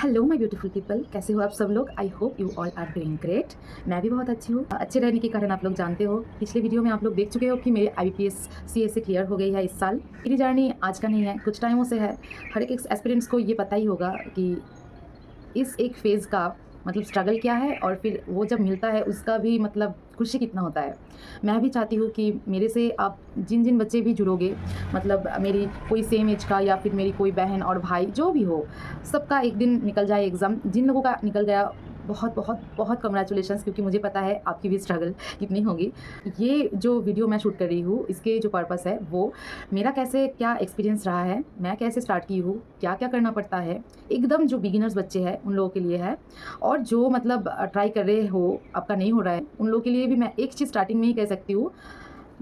Hello my beautiful people, कैसे हो आप सब लोग। I hope you all are doing great. मैं भी बहुत अच्छी हूँ। अच्छे रहने के कारण आप लोग जानते हो, पिछले वीडियो में आप लोग देख चुके हो कि मेरी IBPS CA क्लियर हो गई है इस साल। मेरी जर्नी आज का नहीं है, कुछ टाइमों से है। हर एक एस्पिरेंट्स को ये पता ही होगा कि इस एक फेज़ का मतलब स्ट्रगल क्या है और फिर वो जब मिलता है उसका भी मतलब खुशी कितना होता है। मैं भी चाहती हूँ कि मेरे से आप जिन बच्चे भी जुड़ोगे, मतलब मेरी कोई सेम एज का या फिर मेरी कोई बहन और भाई जो भी हो, सबका एक दिन निकल जाए एग्ज़ाम। जिन लोगों का निकल गया बहुत बहुत बहुत कंग्रेचुलेशंस, क्योंकि मुझे पता है आपकी भी स्ट्रगल कितनी होगी। ये जो वीडियो मैं शूट कर रही हूँ, इसके जो पर्पस है वो मेरा कैसे क्या एक्सपीरियंस रहा है, मैं कैसे स्टार्ट की हूँ, क्या क्या करना पड़ता है, एकदम जो बिगिनर्स बच्चे हैं उन लोगों के लिए है। और जो मतलब ट्राई कर रहे हो, आपका नहीं हो रहा है, उन लोगों के लिए भी मैं एक चीज़ स्टार्टिंग में ही कह सकती हूँ,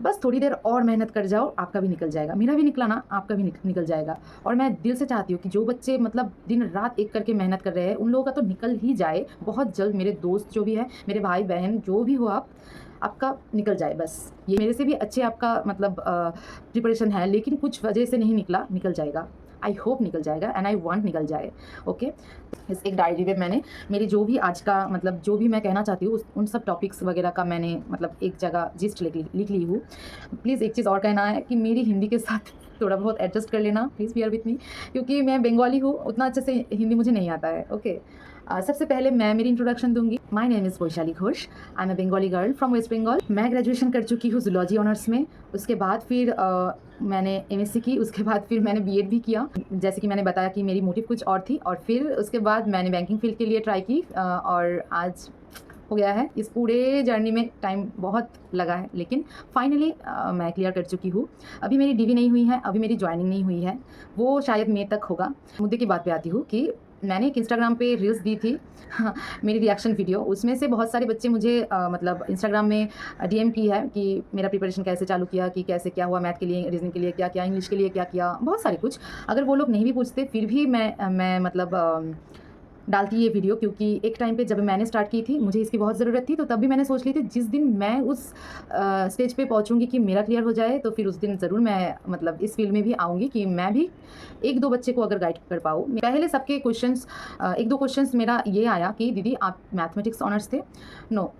बस थोड़ी देर और मेहनत कर जाओ, आपका भी निकल जाएगा। मेरा भी निकला ना, आपका भी निकल जाएगा। और मैं दिल से चाहती हूँ कि जो बच्चे मतलब दिन रात एक करके मेहनत कर रहे हैं, उन लोगों का तो निकल ही जाए बहुत जल्द। मेरे दोस्त जो भी है, मेरे भाई बहन जो भी हो आप, आपका निकल जाए बस। ये मेरे से भी अच्छे आपका मतलब प्रिपरेशन है, लेकिन कुछ वजह से नहीं निकला, निकल जाएगा। आई होप निकल जाएगा एंड आई वांट निकल जाए। ओके, इस एक डायरी में मैंने मेरी जो भी आज का मतलब जो भी मैं कहना चाहती हूँ उन सब टॉपिक्स वगैरह का मैंने मतलब एक जगह जिस्ट लिख ली हूँ। प्लीज़ एक चीज़ और कहना है कि मेरी हिंदी के साथ थोड़ा बहुत एडजस्ट कर लेना, प्लीज़ बियर विथ मी, क्योंकि मैं बंगाली हूँ, उतना अच्छे से हिंदी मुझे नहीं आता है। ओके, सबसे पहले मैं मेरी इंट्रोडक्शन दूंगी। My name is Vaishali Ghosh, I am a Bengali girl from West Bengal. मैं ग्रेजुएशन कर चुकी हूँ जूलॉजी ऑनर्स में। उसके बाद फिर मैंने MSc की, उसके बाद फिर मैंने B.Ed भी किया। जैसे कि मैंने बताया कि मेरी मोटिव कुछ और थी, और फिर उसके बाद मैंने बैंकिंग फील्ड के लिए ट्राई की, और आज हो गया है। इस पूरे जर्नी में टाइम बहुत लगा है, लेकिन फाइनली मैं क्लियर कर चुकी हूँ। अभी मेरी DV नहीं हुई है, अभी मेरी ज्वाइनिंग नहीं हुई है, वो शायद मई तक होगा। मुद्दे की बात पे आती हूँ कि मैंने एक इंस्टाग्राम पे रील्स दी थी, हाँ, मेरी रिएक्शन वीडियो। उसमें से बहुत सारे बच्चे मुझे मतलब इंस्टाग्राम में DM की है कि मेरा प्रिपरेशन कैसे चालू किया, कि कैसे क्या हुआ, मैथ के लिए, रीजनिंग के लिए क्या किया, इंग्लिश के लिए क्या किया, बहुत सारे कुछ। अगर वो लोग नहीं भी पूछते फिर भी मैं मतलब डालती ये वीडियो, क्योंकि एक टाइम पे जब मैंने स्टार्ट की थी मुझे इसकी बहुत ज़रूरत थी। तो तब भी मैंने सोच ली थी जिस दिन मैं उस स्टेज पे पहुंचूंगी कि मेरा क्लियर हो जाए, तो फिर उस दिन ज़रूर मैं मतलब इस फील्ड में भी आऊँगी कि मैं भी एक दो बच्चे को अगर गाइड कर पाऊँ। पहले सबके क्वेश्चंस, एक दो क्वेश्चंस मेरा ये आया कि दीदी आप मैथमेटिक्स ऑनर्स थे। नो,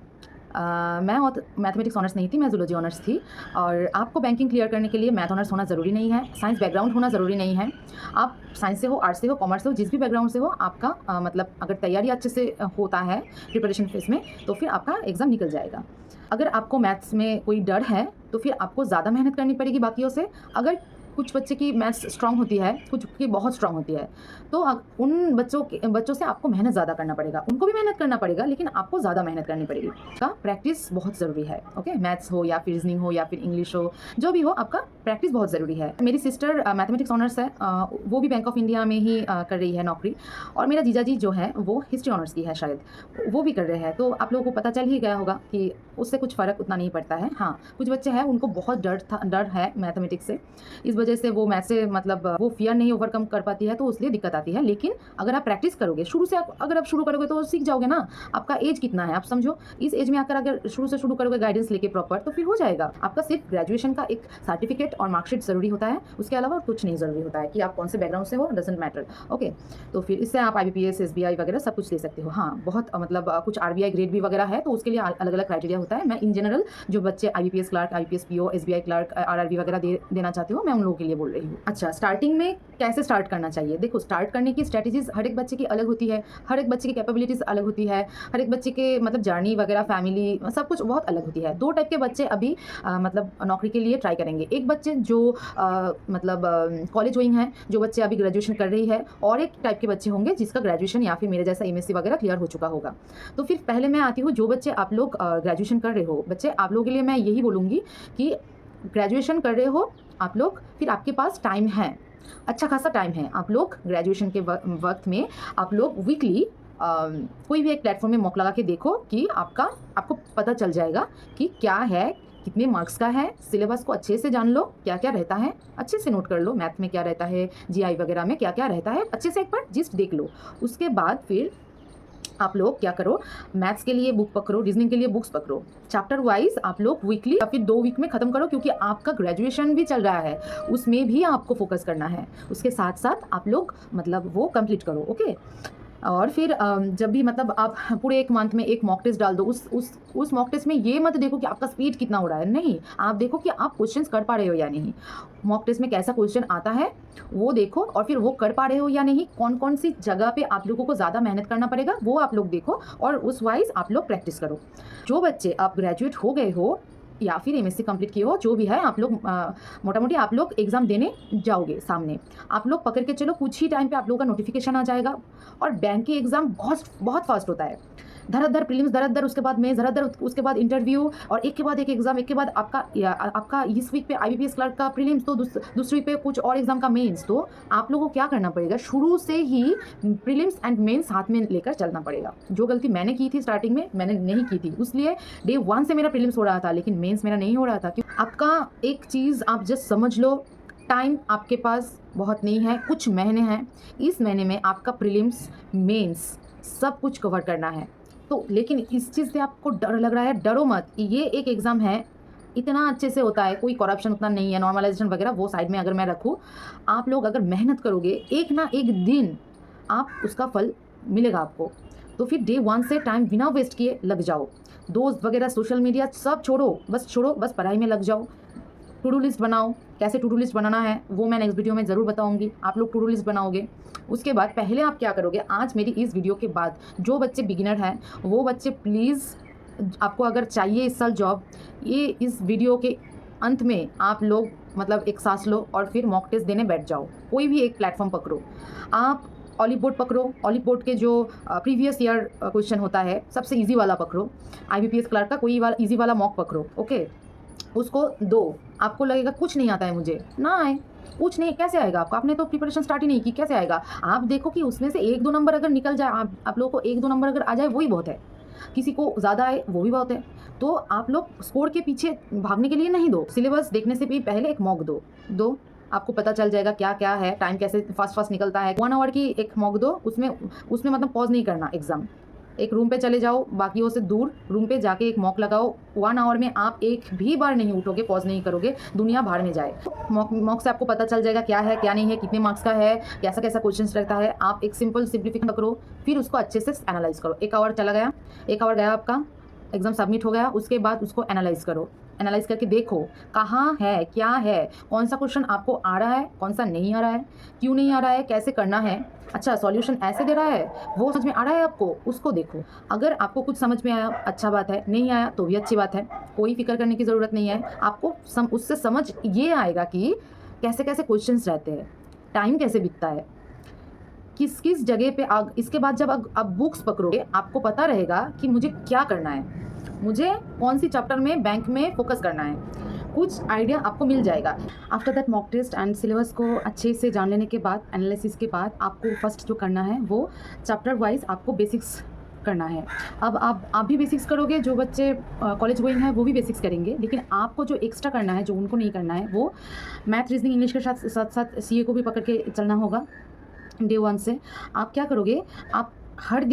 मैं मैथमेटिक्स ऑनर्स नहीं थी, मैं जूलॉजी ऑनर्स थी। और आपको बैंकिंग क्लियर करने के लिए मैथ ऑनर्स होना ज़रूरी नहीं है, साइंस बैकग्राउंड होना ज़रूरी नहीं है। आप साइंस से हो, आर्ट्स से हो, कॉमर्स से हो, जिस भी बैकग्राउंड से हो, आपका मतलब अगर तैयारी अच्छे से होता है प्रिपरेशन फेज में, तो फिर आपका एग्ज़ाम निकल जाएगा। अगर आपको मैथ्स में कोई डर है तो फिर आपको ज़्यादा मेहनत करनी पड़ेगी बाकियों से। अगर कुछ बच्चे की मैथ्स स्ट्रांग होती है, कुछ की बहुत स्ट्रांग होती है, तो उन बच्चों से आपको मेहनत ज़्यादा करना पड़ेगा। उनको भी मेहनत करना पड़ेगा, लेकिन आपको ज़्यादा मेहनत करनी पड़ेगी। का प्रैक्टिस बहुत ज़रूरी है। ओके, मैथ्स हो या फिर रीजनिंग हो या फिर इंग्लिश हो, जो भी हो, आपका प्रैक्टिस बहुत ज़रूरी है। मेरी सिस्टर मैथमेटिक्स ऑनर्स है, वो भी बैंक ऑफ इंडिया में ही कर रही है नौकरी। और मेरा जीजाजी जो है वो हिस्ट्री ऑनर्स की है, शायद वो भी कर रहे हैं। तो आप लोगों को पता चल ही गया होगा कि उससे कुछ फ़र्क उतना नहीं पड़ता है। हाँ, कुछ बच्चे हैं उनको बहुत डर है मैथमेटिक्स से, इस वजह से वो मैथ से मतलब वो फियर नहीं ओवरकम कर पाती है, तो उसलिए दिक्कत आती है। लेकिन अगर आप प्रैक्टिस करोगे शुरू से, अगर आप शुरू करोगे तो सीख जाओगे ना। आपका एज कितना है आप समझो, इस एज में आकर अगर शुरू से शुरू करोगे गाइडेंस लेके प्रॉपर, तो फिर हो जाएगा। आपका सिर्फ ग्रेजुएशन का एक सर्टिफिकेट और मार्कशीट ज़रूरी होता है, उसके अलावा कुछ नहीं ज़रूरी होता है कि आप कौन से बैकग्राउंड से हो, डजेंट मैटर। ओके, तो फिर इससे आप IBPS SBI वगैरह सब कुछ ले सकते हो। हाँ, बहुत मतलब कुछ RBI ग्रेड भी वगैरह है, तो उसके लिए अलग अलग क्राइटेरिया होता है। मैं इन जनरल जो बच्चे IBPS clerk, IPS PO, SBI clerk, RRB वगैरह देना चाहते हो, मैं उन लोगों के लिए बोल रही हूँ। अच्छा, स्टार्टिंग में कैसे स्टार्ट करना चाहिए? देखो, स्टार्ट करने की स्ट्रैटेजीज हर एक बच्चे की अलग होती है, हर एक बच्चे की कैपेबिलिटीज़ अलग होती है, हर एक बच्चे के मतलब जर्नी वगैरह, फैमिली, सब कुछ बहुत अलग होती है। दो टाइप के बच्चे अभी मतलब नौकरी के लिए ट्राई करेंगे। एक बच्चे जो मतलब कॉलेज गोइंग है, जो बच्चे अभी ग्रेजुएशन कर रही है, और एक टाइप के बच्चे होंगे जिसका ग्रेजुएशन या फिर मेरे जैसा MSc वगैरह क्लियर हो चुका होगा। तो फिर पहले मैं आती हूँ, जो बच्चे आप लोग ग्रेजुएशन कर रहे हो, बच्चे आप लोगों के लिए मैं यही बोलूँगी कि ग्रेजुएशन कर रहे हो आप लोग, फिर आपके पास टाइम है, अच्छा खासा टाइम है। आप लोग ग्रेजुएशन के वक्त में आप लोग वीकली कोई भी एक प्लेटफॉर्म में मॉक लगा के देखो कि आपको पता चल जाएगा कि क्या है, कितने मार्क्स का है। सिलेबस को अच्छे से जान लो, क्या क्या रहता है अच्छे से नोट कर लो, मैथ में क्या रहता है, GI वगैरह में क्या क्या रहता है, अच्छे से एक बार जिस्ट देख लो। उसके बाद फिर आप लोग क्या करो, मैथ्स के लिए बुक पकड़ो, रीजनिंग के लिए बुक्स पकड़ो, चैप्टर वाइज आप लोग वीकली या फिर 2 वीक में ख़त्म करो, क्योंकि आपका ग्रेजुएशन भी चल रहा है, उसमें भी आपको फोकस करना है। उसके साथ साथ आप लोग मतलब वो कंप्लीट करो। ओके, और फिर जब भी मतलब आप पूरे एक मंथ में एक मॉक टेस्ट डाल दो, उस मॉक टेस्ट में ये मत देखो कि आपका स्पीड कितना हो रहा है, नहीं, आप देखो कि आप क्वेश्चंस कर पा रहे हो या नहीं। मॉक टेस्ट में कैसा क्वेश्चन आता है वो देखो, और फिर वो कर पा रहे हो या नहीं, कौन कौन सी जगह पे आप लोगों को ज़्यादा मेहनत करना पड़ेगा वो आप लोग देखो, और उस वाइज आप लोग प्रैक्टिस करो। जो बच्चे आप ग्रेजुएट हो गए हो या फिर एमएससी कंप्लीट किए हो, जो भी है, आप लोग मोटा मोटी आप लोग एग्ज़ाम देने जाओगे सामने, आप लोग पकड़ के चलो, कुछ ही टाइम पे आप लोगों का नोटिफिकेशन आ जाएगा। और बैंक के एग्ज़ाम बहुत बहुत फास्ट होता है, धर प्रीलिम्स, धर उसके बाद मेंस, धर उसके बाद इंटरव्यू, और एक के बाद एक एग्जाम, एक के बाद आपका इस वीक पे आईबीपीएस क्लर्क का प्रीलिम्स, तो दूसरी पे कुछ और एग्जाम का मेंस। तो आप लोगों को क्या करना पड़ेगा, शुरू से ही प्रीलिम्स एंड मेंस हाथ में लेकर चलना पड़ेगा। जो गलती मैंने की थी स्टार्टिंग में, मैंने नहीं की थी, इसलिए डे 1 से मेरा प्रीलिम्स हो रहा था लेकिन मेंस मेरा नहीं हो रहा था। क्योंकि आपका एक चीज़ आप जस्ट समझ लो, टाइम आपके पास बहुत नहीं है, कुछ महीने हैं, इस महीने में आपका प्रीलिम्स मेंस सब कुछ कवर करना है। तो लेकिन इस चीज़ से आपको डर लग रहा है, डरो मत, ये एक एग्ज़ाम है, इतना अच्छे से होता है, कोई करप्शन उतना नहीं है, नॉर्मलाइजेशन वगैरह वो साइड में अगर मैं रखूँ, आप लोग अगर मेहनत करोगे एक ना एक दिन आप उसका फल मिलेगा आपको। तो फिर डे 1 से टाइम बिना वेस्ट किए लग जाओ, दोस्त वगैरह सोशल मीडिया सब छोड़ो, बस पढ़ाई में लग जाओ। टू डू लिस्ट बनाओ, कैसे टू डू लिस्ट बनाना है वो मैं नेक्स्ट वीडियो में ज़रूर बताऊंगी। आप लोग टू डू लिस्ट बनाओगे, उसके बाद पहले आप क्या करोगे, आज मेरी इस वीडियो के बाद जो बच्चे बिगिनर हैं वो बच्चे प्लीज़, आपको अगर चाहिए इस साल जॉब, ये इस वीडियो के अंत में आप लोग मतलब एक सांस लो और फिर मॉक टेस्ट देने बैठ जाओ। कोई भी एक प्लेटफॉर्म पकड़ो, आप ऑलिव बोर्ड पकड़ो, ऑलिव बोर्ड के जो प्रीवियस ईयर क्वेश्चन होता है सबसे ईजी वाला पकड़ो, आईबीपीएस क्लर्क का कोई वाला ईजी वाला मॉक पकड़ो, ओके, उसको दो। आपको लगेगा कुछ नहीं आता है मुझे, ना आए, कुछ नहीं, कैसे आएगा आपको, आपने तो प्रिपरेशन स्टार्ट ही नहीं की, कैसे आएगा। आप देखो कि उसमें से 1-2 नंबर अगर निकल जाए, आप लोगों को 1-2 नंबर अगर आ जाए वही बहुत है, किसी को ज़्यादा आए वो भी बहुत है। तो आप लोग स्कोर के पीछे भागने के लिए नहीं दो, सिलेबस देखने से भी पहले एक मॉक दो, आपको पता चल जाएगा क्या क्या है, टाइम कैसे फास्ट निकलता है। 1 आवर की एक मॉक दो, उसमें मतलब पॉज नहीं करना एग्ज़ाम, एक रूम पे चले जाओ, बाकियों से दूर रूम पे जाके एक मॉक लगाओ। 1 आवर में आप एक भी बार नहीं उठोगे, पॉज नहीं करोगे, दुनिया बाहर में जाए। मॉक से आपको पता चल जाएगा क्या है क्या नहीं है, कितने मार्क्स का है, कैसा कैसा क्वेश्चन रहता है। आप एक सिंपल सिंप्लीफिकेशन करो, फिर उसको अच्छे से एनालाइज करो। 1 आवर चला गया, 1 आवर गया आपका, एग्ज़ाम सबमिट हो गया, उसके बाद उसको एनालाइज करो, एनालाइज करके देखो कहाँ है, क्या है, कौन सा क्वेश्चन आपको आ रहा है, कौन सा नहीं आ रहा है, क्यों नहीं आ रहा है, कैसे करना है। अच्छा, सॉल्यूशन ऐसे दे रहा है, वो समझ में आ रहा है आपको, उसको देखो। अगर आपको कुछ समझ में आया अच्छा बात है, नहीं आया तो भी अच्छी बात है, कोई फिक्र करने की ज़रूरत नहीं है। आपको उससे समझ ये आएगा कि कैसे कैसे क्वेश्चंस रहते हैं, टाइम कैसे बीतता है, किस किस जगह पे। इसके बाद जब आप बुक्स पकड़ोगे आपको पता रहेगा कि मुझे क्या करना है, मुझे कौन सी चैप्टर में बैंक में फोकस करना है, कुछ आइडिया आपको मिल जाएगा। After that mock test and syllabus को अच्छे से जान लेने के बाद, एनालिसिस के बाद, आपको फर्स्ट जो करना है वो चैप्टर वाइज आपको बेसिक्स करना है। अब आप भी बेसिक्स करोगे, जो बच्चे कॉलेज गोइंग है वो भी बेसिक्स करेंगे, लेकिन आपको जो एक्स्ट्रा करना है, जो उनको नहीं करना है, वो मैथ, रीजनिंग, इंग्लिश के साथ साथ सीए को भी पकड़ के चलना होगा। डे 1 से आप क्या करोगे, आप हर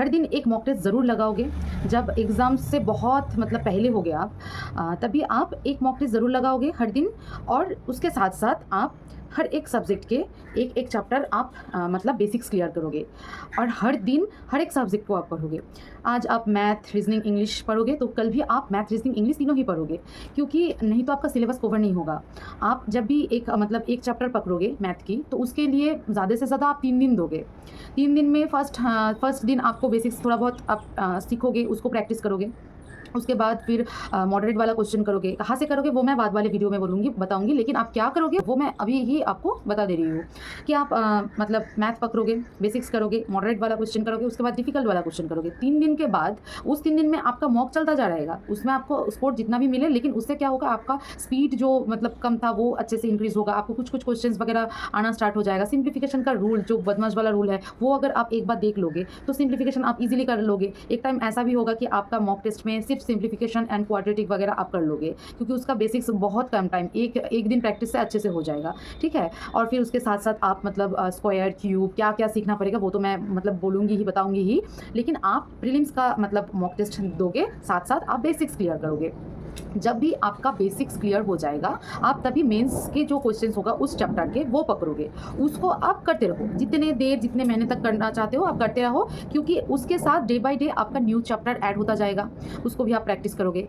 दिन एक मॉक टेस्ट ज़रूर लगाओगे। जब एग्ज़ाम से बहुत मतलब पहले हो गया आप, तभी आप एक मॉक टेस्ट ज़रूर लगाओगे हर दिन, और उसके साथ साथ आप हर एक सब्जेक्ट के एक चैप्टर आप मतलब बेसिक्स क्लियर करोगे, और हर दिन हर एक सब्जेक्ट को आप पढ़ोगे। आज आप मैथ, रीजनिंग, इंग्लिश पढ़ोगे तो कल भी आप मैथ, रीजनिंग, इंग्लिश तीनों ही पढ़ोगे, क्योंकि नहीं तो आपका सिलेबस कवर नहीं होगा। आप जब भी एक चैप्टर पकड़ोगे मैथ की, तो उसके लिए ज़्यादा से ज़्यादा आप 3 दिन दोगे। 3 दिन में फर्स्ट दिन आपको बेसिक्स थोड़ा बहुत आप सीखोगे, उसको प्रैक्टिस करोगे। उसके बाद फिर मॉडरेट वाला क्वेश्चन करोगे। कहाँ से करोगे वो मैं बाद वाले वीडियो में बताऊंगी, लेकिन आप क्या करोगे वो मैं अभी ही आपको बता दे रही हूँ कि आप मतलब मैथ पकड़ोगे, बेसिक्स करोगे, मॉडरेट वाला क्वेश्चन करोगे, उसके बाद डिफिकल्ट वाला क्वेश्चन करोगे। 3 दिन के बाद उस 3 दिन में आपका मॉक चलता जा रहेगा, उसमें आपको स्कोर जितना भी मिले, लेकिन उससे क्या होगा, आपका स्पीड जो मतलब कम था वो अच्छे से इंक्रीज होगा, आपको कुछ क्वेश्चन वगैरह आना स्टार्ट हो जाएगा। सिंप्लीफिकेशन का रूल, जो बदमाश वाला रूल है, वो अगर आप एक बार देख लोगे तो सिंप्लीफिकेशन आप इजीली कर लोगे। एक टाइम ऐसा भी होगा कि आपका मॉक टेस्ट में सिर्फ सिंप्लीफिकेशन एंड क्वाड्रेटिक वगैरह आप कर लोगे, क्योंकि उसका बेसिक्स बहुत कम टाइम, एक दिन प्रैक्टिस से अच्छे से हो जाएगा, ठीक है। और फिर उसके साथ साथ आप मतलब स्क्वायर, क्यूब, क्या क्या सीखना पड़ेगा वो तो मैं मतलब बोलूँगी ही, बताऊँगी ही, लेकिन आप प्रीलिम्स का मतलब मॉक टेस्ट दोगे, साथ साथ आप बेसिक्स क्लियर करोगे। जब भी आपका बेसिक्स क्लियर हो जाएगा, आप तभी मेंस के जो क्वेश्चंस होगा उस चैप्टर के वो पकड़ोगे, उसको आप करते रहो, जितने देर जितने महीने तक करना चाहते हो आप करते रहो, क्योंकि उसके साथ डे बाय डे आपका न्यू चैप्टर ऐड होता जाएगा, उसको भी आप प्रैक्टिस करोगे।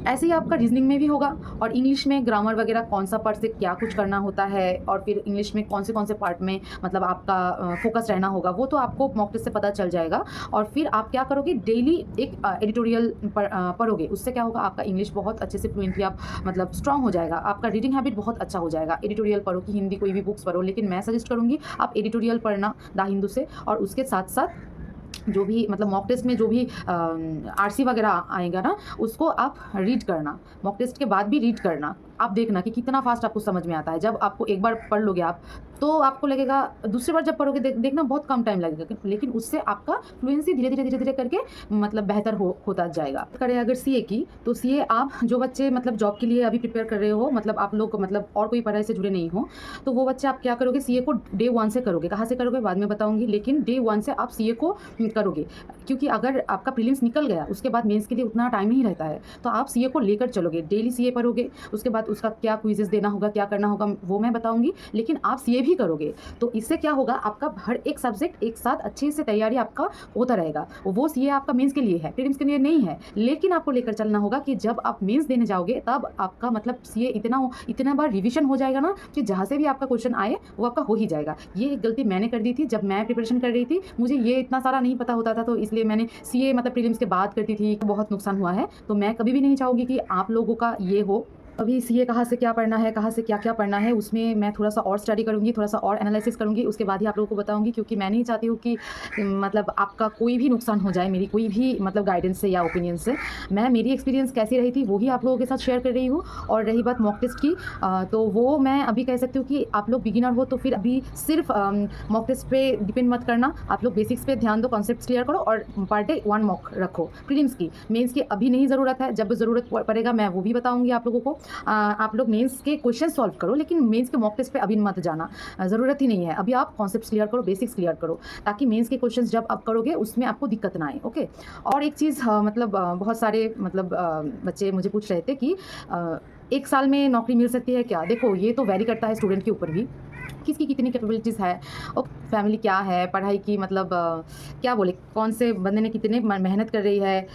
ऐसे ही आपका रीजनिंग में भी होगा, और इंग्लिश में ग्रामर वगैरह कौन सा पार्ट से क्या कुछ करना होता है, और फिर इंग्लिश में कौन से पार्ट में मतलब आपका फोकस रहना होगा, वो तो आपको मॉक टेस्ट से पता चल जाएगा। और फिर आप क्या करोगे, डेली एक एडिटोरियल पढ़ोगे, उससे क्या होगा, आपका इंग्लिश बहुत अच्छे से फ्लुएंटली आप मतलब स्ट्रांग हो जाएगा, आपका रीडिंग हैबिट बहुत अच्छा हो जाएगा। एडिटोरियल पढ़ो कि हिंदी कोई भी बुक्स पढ़ो, लेकिन मैं सजेस्ट करूँगी आप एडिटोरियल पढ़ना द हिंदू से, और उसके साथ साथ जो भी मतलब मॉक टेस्ट में जो भी आरसी वगैरह आएगा ना, उसको आप रीड करना, मॉक टेस्ट के बाद भी रीड करना। आप देखना कि कितना फास्ट आपको समझ में आता है। जब आपको एक बार पढ़ लोगे आप, तो आपको लगेगा, दूसरी बार जब पढ़ोगे देखना बहुत कम टाइम लगेगा, लेकिन उससे आपका फ्लुएंसी धीरे धीरे करके मतलब बेहतर होता जाएगा। करें अगर सीए की, तो सीए आप जो बच्चे मतलब जॉब के लिए अभी प्रिपेयर कर रहे हो, मतलब आप लोग मतलब और कोई पढ़ाई से जुड़े नहीं हो, तो वो बच्चे आप क्या करोगे, सीए को डे 1 से करोगे। कहाँ से करोगे बाद में बताऊंगी, लेकिन डे 1 से आप सीए को करोगे, क्योंकि अगर आपका प्रीलिम्स निकल गया उसके बाद मेंस के लिए उतना टाइम नहीं रहता है, तो आप सीए को लेकर चलोगे, डेली सीए पढ़ोगे। उसके बाद उसका क्या क्विजेस देना होगा, क्या करना होगा, वो मैं बताऊंगी, लेकिन आप सीए भी करोगे, तो इससे क्या होगा, आपका हर एक सब्जेक्ट एक साथ अच्छे से तैयारी आपका होता रहेगा। वो सीए आपका मेंस के लिए है, प्रीलिम्स के लिए नहीं है, लेकिन आपको लेकर चलना होगा कि जब आप मेंस देने जाओगे तब आपका मतलब सीए इतना बार रिविजन हो जाएगा ना, कि जहाँ से भी आपका क्वेश्चन आए वो आपका हो ही जाएगा। ये एक गलती मैंने कर दी थी जब मैं प्रिपरेशन कर रही थी, मुझे ये इतना सारा नहीं पता होता था, तो इसलिए मैंने सीए मतलब प्रीलिम्स के बाद करती थी, बहुत नुकसान हुआ है। तो मैं कभी भी नहीं चाहूँगी कि आप लोगों का ये हो। अभी सीए कहाँ से क्या पढ़ना है, कहाँ से क्या क्या पढ़ना है, उसमें मैं थोड़ा सा और स्टडी करूँगी, थोड़ा सा और एनालिसिस करूँगी, उसके बाद ही आप लोगों को बताऊँगी, क्योंकि मैं नहीं चाहती हूँ कि मतलब आपका कोई भी नुकसान हो जाए मेरी कोई भी मतलब गाइडेंस से या ओपिनियन से। मैं मेरी एक्सपीरियंस कैसी रही थी वही आप लोगों के साथ शेयर कर रही हूँ। और रही बात मॉक टेस्ट की, तो वो मैं अभी कह सकती हूँ कि आप लोग बिगिनर हो तो फिर अभी सिर्फ मॉक टेस्ट पे डिपेंड मत करना, आप लोग बेसिक्स पे ध्यान दो, कॉन्सेप्ट्स क्लियर करो, और पर डे 1 मॉक रखो। प्रीलिम्स की, मेंस की अभी नहीं ज़रूरत है, जब ज़रूरत पड़ेगा मैं वो भी बताऊँगी आप लोगों को। आप लोग मेंस के क्वेश्चन सॉल्व करो, लेकिन मेंस के मॉक टेस्ट पे अभी मत जाना, ज़रूरत ही नहीं है। अभी आप कॉन्सेप्ट्स क्लियर करो, बेसिक्स क्लियर करो, ताकि मेंस के क्वेश्चंस जब आप करोगे उसमें आपको दिक्कत ना आए। ओके। और एक चीज़ मतलब बहुत सारे मतलब बच्चे मुझे पूछ रहे थे कि 1 साल में नौकरी मिल सकती है क्या? देखो, ये तो वैरी करता है स्टूडेंट के ऊपर भी, किसकी कितनी कैपेबिलिटीज़ है और फैमिली क्या है, पढ़ाई की मतलब क्या बोले, कौन से बंदे ने कितने मेहनत कर रही है,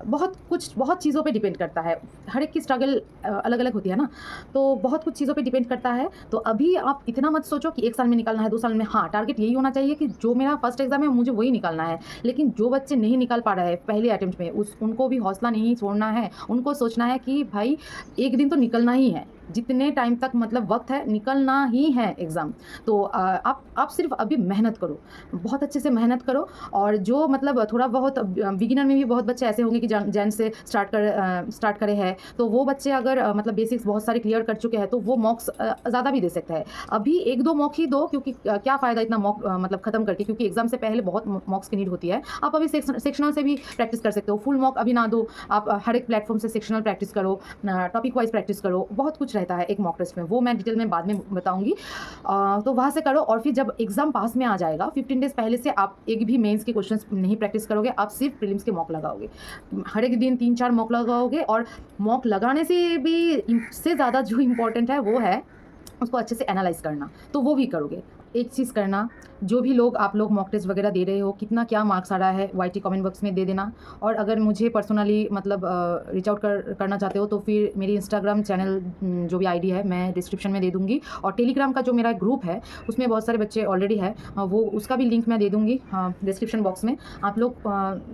बहुत चीज़ों पे डिपेंड करता है। हर एक की स्ट्रगल अलग अलग होती है ना, तो बहुत कुछ चीज़ों पे डिपेंड करता है। तो अभी आप इतना मत सोचो कि 1 साल में निकालना है, 2 साल में। हाँ, टारगेट यही होना चाहिए कि जो मेरा फर्स्ट एग्जाम है मुझे वही निकालना है। लेकिन जो बच्चे नहीं निकाल पा रहे हैं पहले अटेम्प्ट में, उनको भी हौसला नहीं छोड़ना है, उनको सोचना है कि भाई एक दिन तो निकलना ही है, जितने टाइम तक मतलब वक्त है निकलना ही है एग्ज़ाम। तो आप सिर्फ अभी मेहनत करो, बहुत अच्छे से मेहनत करो। और जो मतलब थोड़ा बहुत बिगिनर में भी बहुत बच्चे ऐसे होंगे कि जैन से स्टार्ट करे हैं, तो वो बच्चे अगर मतलब बेसिक्स बहुत सारे क्लियर कर चुके हैं तो वो मॉक्स ज़्यादा भी दे सकते हैं। अभी 1-2 मॉक ही दो, क्योंकि क्या फ़ायदा इतना मॉक मतलब ख़त्म करके, क्योंकि एग्ज़ाम से पहले बहुत मॉक्स की नीड होती है। आप अभी सेक्शनल से भी प्रैक्टिस कर सकते हो, फुल मॉक अभी ना दो, आप हर एक प्लेटफॉर्म से सेक्शनल प्रैक्टिस करो, टॉपिक वाइज प्रैक्टिस करो, बहुत कुछ रहता है एक मॉक टेस्ट में, वो मैं डिटेल में बाद में बताऊंगी। तो वहाँ से करो, और फिर जब एग्जाम पास में आ जाएगा 15 डेज पहले से आप एक भी मेंस के क्वेश्चंस नहीं प्रैक्टिस करोगे, आप सिर्फ प्रीलिम्स के मॉक लगाओगे। हर एक दिन 3-4 मॉक लगाओगे, और मॉक लगाने से भी इससे ज़्यादा जो इम्पोर्टेंट है वो है उसको अच्छे से एनालाइज करना, तो वो भी करोगे। एक चीज़ करना, जो भी लोग आप लोग मॉक टेस्ट वगैरह दे रहे हो, कितना क्या मार्क्स आ रहा है वाईटी कमेंट बॉक्स में दे देना। और अगर मुझे पर्सनली मतलब रीच आउट करना चाहते हो तो फिर मेरी इंस्टाग्राम चैनल जो भी आईडी है मैं डिस्क्रिप्शन में दे दूँगी, और टेलीग्राम का जो मेरा ग्रुप है उसमें बहुत सारे बच्चे ऑलरेडी है, वो उसका भी लिंक मैं दे दूँगी डिस्क्रिप्शन बॉक्स में। आप लोग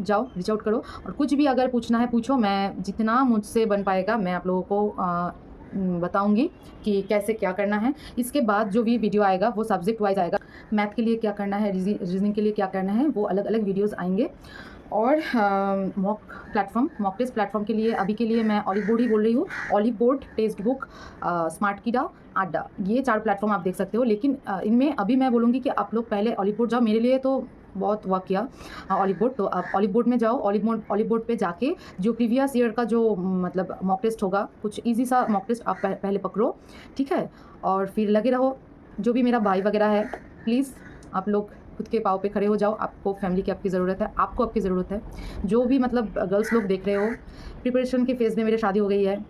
जाओ, रीच आउट करो, और कुछ भी अगर पूछना है पूछो, मैं जितना मुझसे बन पाएगा मैं आप लोगों को बताऊंगी कि कैसे क्या करना है। इसके बाद जो भी वीडियो आएगा वो सब्जेक्ट वाइज आएगा, मैथ के लिए क्या करना है, रीजनिंग के लिए क्या करना है, वो अलग अलग वीडियोस आएंगे। और मॉक टेस्ट प्लेटफॉर्म के लिए अभी के लिए मैं ऑलिव बोर्ड ही बोल रही हूँ। Olive board, text book, smart कीड़ा, आड्डा, ये 4 प्लेटफॉर्म आप देख सकते हो। लेकिन इनमें अभी मैं बोलूँगी कि आप लोग पहले ऑलिव बोर्ड जाओ, मेरे लिए तो बहुत वर्क किया ऑलिव बोर्ड, तो आप ऑलिव बोर्ड में जाओ। ऑलिव बोर्ड पे जाके जो प्रीवियस ईयर का जो मतलब मॉक टेस्ट होगा, कुछ इजी सा मॉक टेस्ट आप पहले पकड़ो, ठीक है, और फिर लगे रहो। जो भी मेरा भाई वगैरह है, प्लीज़ आप लोग खुद के पाँव पे खड़े हो जाओ, आपको फैमिली की आपकी ज़रूरत है, आपको आपकी ज़रूरत है। जो भी मतलब गर्ल्स लोग देख रहे हो, प्रिपरेशन के फेज़ में मेरी शादी हो गई है,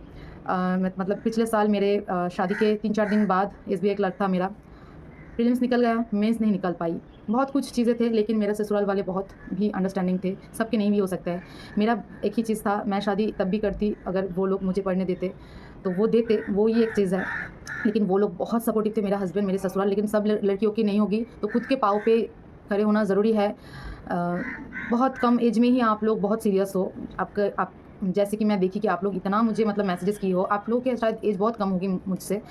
मतलब पिछले साल मेरे शादी के 3-4 दिन बाद SBI क्लर्क था मेरा। प्रीलिम्स निकल गया, मेंस नहीं निकल पाई। बहुत कुछ चीज़ें थे, लेकिन मेरे ससुराल वाले बहुत भी अंडरस्टैंडिंग थे, सबके नहीं भी हो सकता है। मेरा एक ही चीज़ था, मैं शादी तब भी करती अगर वो लोग मुझे पढ़ने देते, तो वो देते, वो ही एक चीज़ है। लेकिन वो लोग बहुत सपोर्टिव थे, मेरा हस्बैंड, मेरे ससुराल। लेकिन सब लड़कियों की नहीं होगी, तो खुद के पाँव पे खड़े होना ज़रूरी है। बहुत कम एज में ही आप लोग बहुत सीरियस हो। आप जैसे कि मैं देखी कि आप लोग इतना मुझे मतलब मैसेजेस किए हो, आप लोगों की शायद एज बहुत कम होगी मुझसे,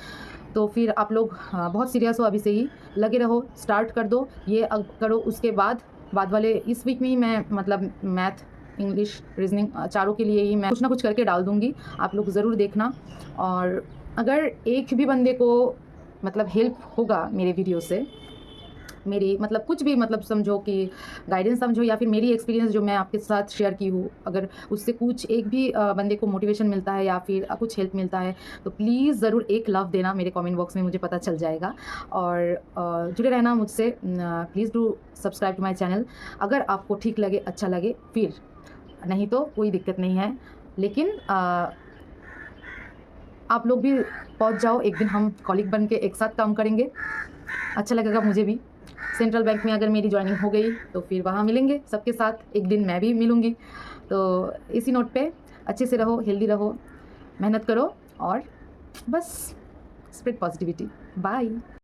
तो फिर आप लोग बहुत सीरियस हो अभी से ही, लगे रहो, स्टार्ट कर दो, ये करो, उसके बाद वाले इस वीक में ही मैं मतलब मैथ, इंग्लिश, रीजनिंग चारों के लिए ही मैं कुछ ना कुछ करके डाल दूँगी, आप लोग ज़रूर देखना। और अगर एक भी बंदे को मतलब हेल्प होगा मेरे वीडियो से, मेरी मतलब कुछ भी मतलब समझो कि गाइडेंस समझो, या फिर मेरी एक्सपीरियंस जो मैं आपके साथ शेयर की हूँ, अगर उससे कुछ एक भी बंदे को मोटिवेशन मिलता है या फिर कुछ हेल्प मिलता है, तो प्लीज़ ज़रूर एक लव देना मेरे कमेंट बॉक्स में, मुझे पता चल जाएगा। और जुड़े रहना मुझसे। Please do subscribe to my channel. अगर आपको ठीक लगे, अच्छा लगे, फिर नहीं तो कोई दिक्कत नहीं है। लेकिन आप लोग भी पहुँच जाओ, एक दिन हम कॉलीग बन के एक साथ काम करेंगे, अच्छा लगेगा मुझे भी। सेंट्रल बैंक में अगर मेरी जॉइनिंग हो गई, तो फिर वहाँ मिलेंगे सबके साथ, एक दिन मैं भी मिलूँगी। तो इसी नोट पे अच्छे से रहो, हेल्दी रहो, मेहनत करो और बस स्प्रेड पॉजिटिविटी। बाय।